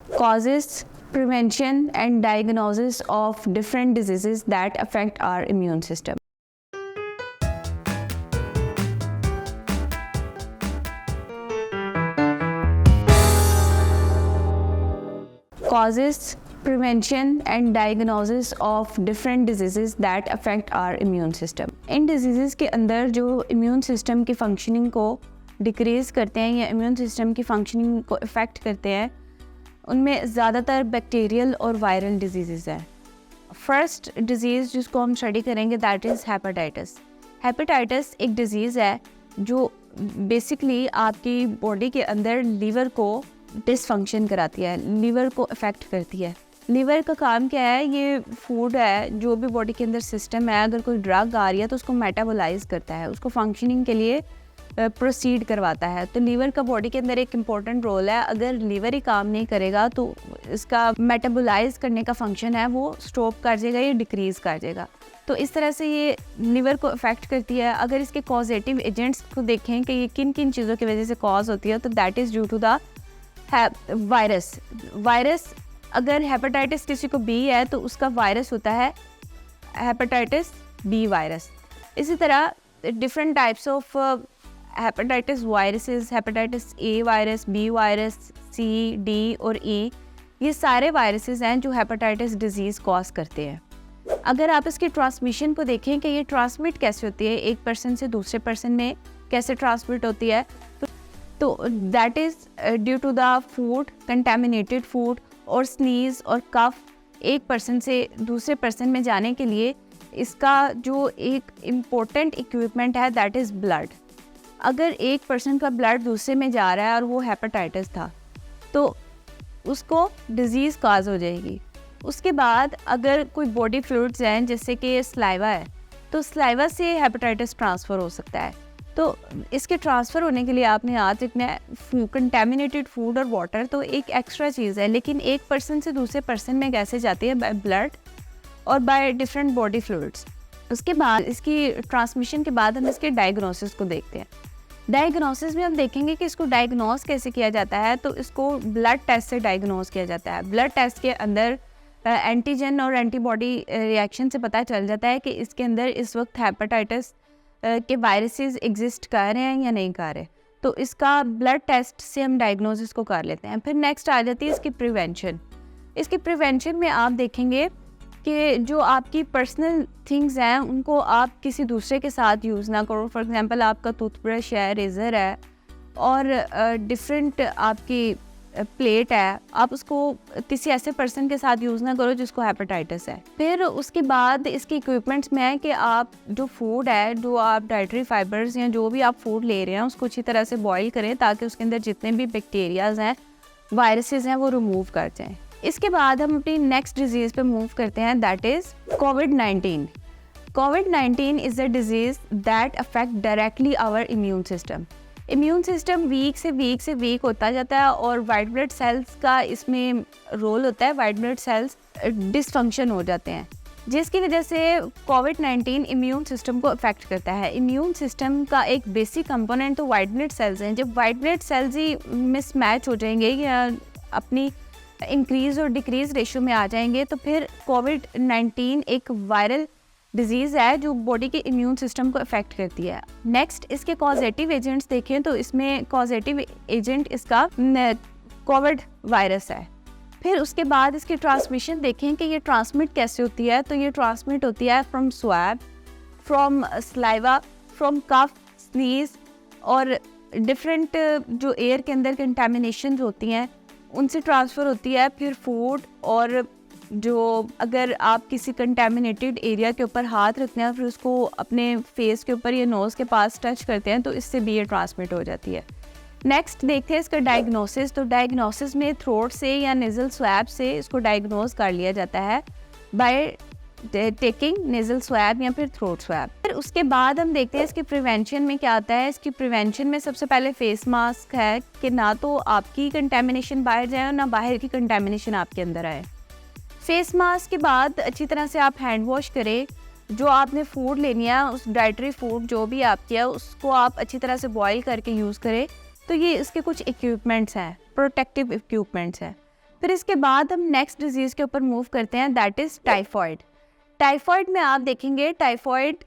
Causes, prevention and diagnosis of different diseases that affect our immune system. Causes, prevention and diagnosis of different diseases that affect our immune system. In diseases के अंदर जो immune system की functioning को decrease करते हैं या immune system की functioning को affect करते हैं, उनमें ज़्यादातर बैक्टीरियल और वायरल डिजीज़ हैं। फर्स्ट डिज़ीज़ जिसको हम स्टडी करेंगे दैट इज़ हेपेटाइटिस। हेपेटाइटिस एक डिज़ीज़ है जो बेसिकली आपकी बॉडी के अंदर लीवर को डिसफंक्शन कराती है, लीवर को अफेक्ट करती है। लीवर का काम क्या है? ये फूड है, जो भी बॉडी के अंदर सिस्टम है, अगर कोई ड्रग आ रही है तो उसको मेटाबोलाइज करता है, उसको फंक्शनिंग के लिए प्रोसीड करवाता है। तो लीवर का बॉडी के अंदर एक इम्पॉर्टेंट रोल है। अगर लीवर ही काम नहीं करेगा तो इसका मेटाबोलाइज करने का फंक्शन है वो स्टॉप कर देगा या डिक्रीज़ कर देगा। तो इस तरह से ये लीवर को अफेक्ट करती है। अगर इसके कॉजेटिव एजेंट्स को देखें कि ये किन किन चीज़ों की वजह से कॉज होती है, तो that is due to the virus. अगर हेपेटाइटिस किसी को बी है तो उसका वायरस होता है हेपेटाइटिस बी वायरस। इसी तरह different types of hepatitis viruses, hepatitis A virus, B virus, C, D और ई, ये सारे वायरसेस हैं जो हेपेटाइटिस डिजीज़ कॉज करते हैं। अगर आप इसकी ट्रांसमिशन को देखें कि ये ट्रांसमिट कैसे होती है, एक पर्सन से दूसरे पर्सन में कैसे ट्रांसमिट होती है, तो that is due to the food, contaminated food और स्नीज और कफ। एक पर्सन से दूसरे पर्सन में जाने के लिए इसका जो एक इम्पोर्टेंट इक्विपमेंट है दैट इज़ ब्लड। अगर एक पर्सन का ब्लड दूसरे में जा रहा है और वो हेपेटाइटिस था तो उसको डिज़ीज़ काज हो जाएगी। उसके बाद अगर कोई बॉडी फ्लूइड्स हैं जैसे कि स्लाइवा है, तो स्लाइवा से हेपेटाइटिस ट्रांसफ़र हो सकता है। तो इसके ट्रांसफ़र होने के लिए आपने याद रखना है कंटेमिनेटेड फूड और वाटर तो एक एक्स्ट्रा चीज़ है, लेकिन एक पर्सन से दूसरे पर्सन में कैसे जाती है? बाय ब्लड और बाय डिफरेंट बॉडी फ्लूइड्स। उसके बाद इसकी ट्रांसमिशन के बाद हम इसके डायग्नोसिस को देखते हैं। डायग्नोसिस में हम देखेंगे कि इसको डायग्नोस कैसे किया जाता है। तो इसको ब्लड टेस्ट से डायग्नोस किया जाता है। ब्लड टेस्ट के अंदर एंटीजन और एंटीबॉडी रिएक्शन से पता चल जाता है कि इसके अंदर इस वक्त हेपेटाइटिस के वायरसेस एग्जिस्ट कर रहे हैं या नहीं कर रहे। तो इसका ब्लड टेस्ट से हम डायग्नोसिस को कर लेते हैं। फिर नेक्स्ट आ जाती है इसकी प्रिवेंशन। इसकी प्रिवेंशन में आप देखेंगे कि जो आपकी पर्सनल थिंग्स हैं उनको आप किसी दूसरे के साथ यूज़ ना करो। फॉर एग्जांपल आपका टूथब्रश है, रेज़र है और डिफरेंट आपकी प्लेट है, आप उसको किसी ऐसे पर्सन के साथ यूज़ ना करो जिसको हेपेटाइटिस है। फिर उसके बाद इसके इक्विपमेंट्स में है कि आप जो फूड है, जो आप डाइटरी फाइबर्स या जो भी आप फूड ले रहे हैं उसको अच्छी तरह से बॉईल करें ताकि उसके अंदर जितने भी बैक्टीरियाज हैं, वायरसेस हैं, वो रिमूव कर जाएँ। इसके बाद हम अपनी नेक्स्ट डिजीज़ पे मूव करते हैं that is covid. Covid is a disease that affect directly our immune system. Immune system weak से वीक होता जाता है और वाइट ब्लड सेल्स का इसमें रोल होता है। वाइट ब्लड सेल्स डिसफंक्शन हो जाते हैं जिसकी वजह से कोविड-19 इम्यून सिस्टम को अफेक्ट करता है। इम्यून सिस्टम का एक बेसिक कंपोनेंट तो वाइट ब्लड सेल्स हैं। जब वाइट ब्लड सेल्स ही मिसमैच हो जाएंगे या अपनी इंक्रीज़ और डिक्रीज़ रेशियो में आ जाएंगे तो फिर कोविड-19 एक वायरल डिजीज़ है जो बॉडी के इम्यून सिस्टम को अफेक्ट करती है। नेक्स्ट इसके कॉजेटिव एजेंट्स देखें तो इसमें कॉजेटिव एजेंट इसका कोविड वायरस है। फिर उसके बाद इसकी ट्रांसमिशन देखें कि ये ट्रांसमिट कैसे होती है। तो ये ट्रांसमिट होती है from swab, from saliva, from cough, sneeze और डिफरेंट जो एयर के अंदर कंटेमिनेशन होती हैं उनसे ट्रांसफ़र होती है। फिर फूड और जो अगर आप किसी कंटेमिनेटेड एरिया के ऊपर हाथ रखते हैं फिर उसको अपने फेस के ऊपर या नोज़ के पास टच करते हैं तो इससे भी ये ट्रांसमिट हो जाती है। नेक्स्ट देखते हैं इसका डायग्नोसिस। तो डायग्नोसिस में थ्रोट से या नेज़ल स्वैब से इसको डायग्नोज कर लिया जाता है बाय टेकिंग नेज़ल स्वैब या फिर थ्रोट स्वैब। फिर उसके बाद हम देखते हैं इसकी प्रिवेंशन में क्या आता है। इसकी प्रिवेंशन में सबसे पहले फेस मास्क है कि ना तो आपकी कंटेमिनेशन बाहर जाए और ना बाहर की कंटेमिनेशन आपके अंदर आए। फेस मास्क के बाद अच्छी तरह से आप हैंड वॉश करें। जो आपने फूड लेनी है उस डाइटरी फूड जो भी आपकी है उसको आप अच्छी तरह से बॉईल करके यूज़ करें। तो ये इसके कुछ इक्विपमेंट्स हैं, प्रोटेक्टिव इक्विपमेंट्स हैं। फिर इसके बाद हम नेक्स्ट डिजीज़ के ऊपर मूव करते हैं, दैट इज़ टाइफॉइड। टाइफॉइड में आप देखेंगे टाइफॉइड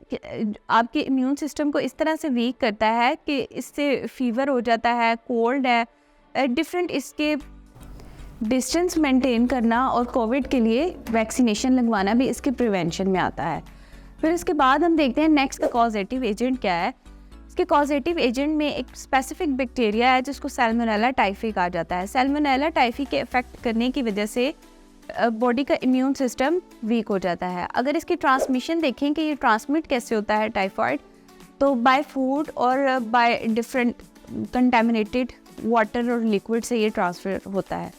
आपके इम्यून सिस्टम को इस तरह से वीक करता है कि इससे फीवर हो जाता है, कोल्ड है, डिफरेंट इसके डिस्टेंस मेंटेन करना और कोविड के लिए वैक्सीनेशन लगवाना भी इसके प्रिवेंशन में आता है। फिर इसके बाद हम देखते हैं नेक्स्ट का कॉजेटिव एजेंट क्या है। इसके कॉजेटिव एजेंट में एक स्पेसिफिक बैक्टीरिया है जिसको सैल्मोनेला टाइफी कहा जाता है। सैल्मोनेला टाइफी के इफेक्ट करने की वजह से बॉडी का इम्यून सिस्टम वीक हो जाता है। अगर इसकी ट्रांसमिशन देखें कि ये ट्रांसमिट कैसे होता है टाइफॉइड, तो बाय फूड और बाय डिफरेंट कंटेमिनेटेड वाटर और लिक्विड से ये ट्रांसफर होता है।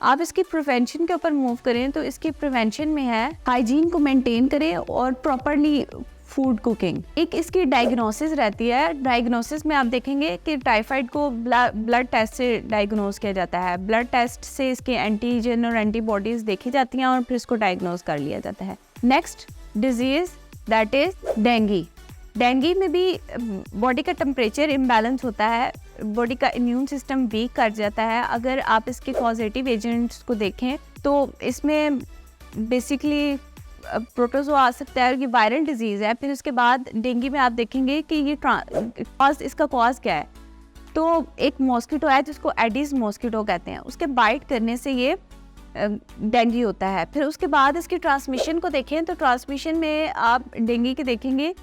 आप इसकी प्रिवेंशन के ऊपर मूव करें तो इसकी प्रिवेंशन में है हाइजीन को मेंटेन करें और प्रॉपरली फूड कुकिंग। एक इसकी डायग्नोसिस रहती है। डायग्नोसिस में आप देखेंगे कि टाइफाइड को ब्लड टेस्ट से डायग्नोज किया जाता है। ब्लड टेस्ट से इसके एंटीजन और एंटीबॉडीज़ देखी जाती हैं और फिर इसको डायग्नोज कर लिया जाता है। Next disease that is dengue. Dengue में भी बॉडी का टेम्परेचर इम्बैलेंस होता है, बॉडी का इम्यून सिस्टम वीक कर जाता है। अगर आप इसके कॉजेटिव एजेंट्स को देखें तो इसमें बेसिकली प्रोटोजोआ आ सकता है, ये वायरल डिजीज़ है। फिर उसके बाद डेंगू में आप देखेंगे कि ये इसका कॉज क्या है, तो एक मॉस्किटो है जिसको एडिस मॉस्किटो कहते हैं, उसके बाइट करने से ये डेंगू होता है। फिर उसके बाद इसकी ट्रांसमिशन को देखें तो ट्रांसमिशन में आप डेंगू के देखेंगे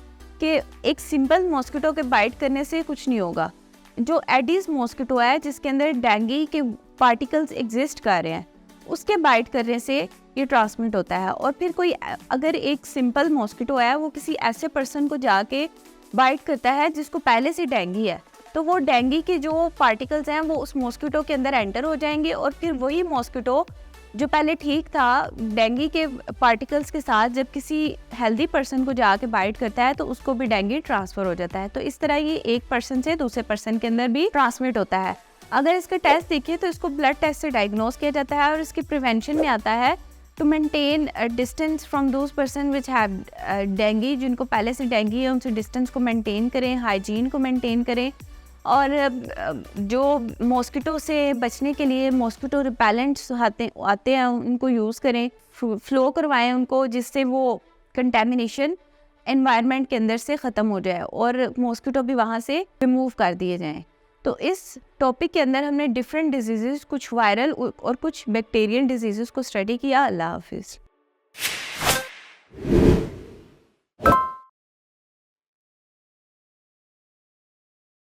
कि एक सिंपल मॉस्किटो के बाइट करने से कुछ नहीं होगा। जो एडिस मॉस्किटो है जिसके अंदर डेंगू के पार्टिकल्स एग्जिस्ट कर रहे हैं, उसके बाइट करने से ये ट्रांसमिट होता है। और फिर कोई अगर एक सिंपल मॉस्किटो है वो किसी ऐसे पर्सन को जाके बाइट करता है जिसको पहले से डेंगू है, तो वो डेंगू के जो पार्टिकल्स हैं वो उस मॉस्किटो के अंदर एंटर हो जाएंगे और फिर वही मॉस्किटो जो पहले ठीक था डेंगू के पार्टिकल्स के साथ, जब किसी हेल्दी पर्सन को जाके बाइट करता है तो उसको भी डेंगू ट्रांसफ़र हो जाता है। तो इस तरह ये एक पर्सन से दूसरे पर्सन के अंदर भी ट्रांसमिट होता है। अगर इसका टेस्ट देखिए तो इसको ब्लड टेस्ट से डायग्नोज किया जाता है और इसकी प्रिवेंशन में आता है to maintain distance from those person which have dengue. जिनको पहले से डेंगू है उनसे डिस्टेंस को मेंटेन करें, हाइजीन को मेंटेन करें और जो मॉस्किटो से बचने के लिए मॉस्किटो रिपेलेंट्स आते हैं उनको यूज़ करें, फ्लो करवाएं उनको, जिससे वो कंटेमिनेशन एनवायरनमेंट के अंदर से ख़त्म हो जाए और मॉस्किटो भी वहाँ से रिमूव कर दिए जाएं। तो इस टॉपिक के अंदर हमने डिफरेंट डिजीज़, कुछ वायरल और कुछ बैक्टीरियल डिजीज़ को स्टडी किया। अल्लाह हाफिज़।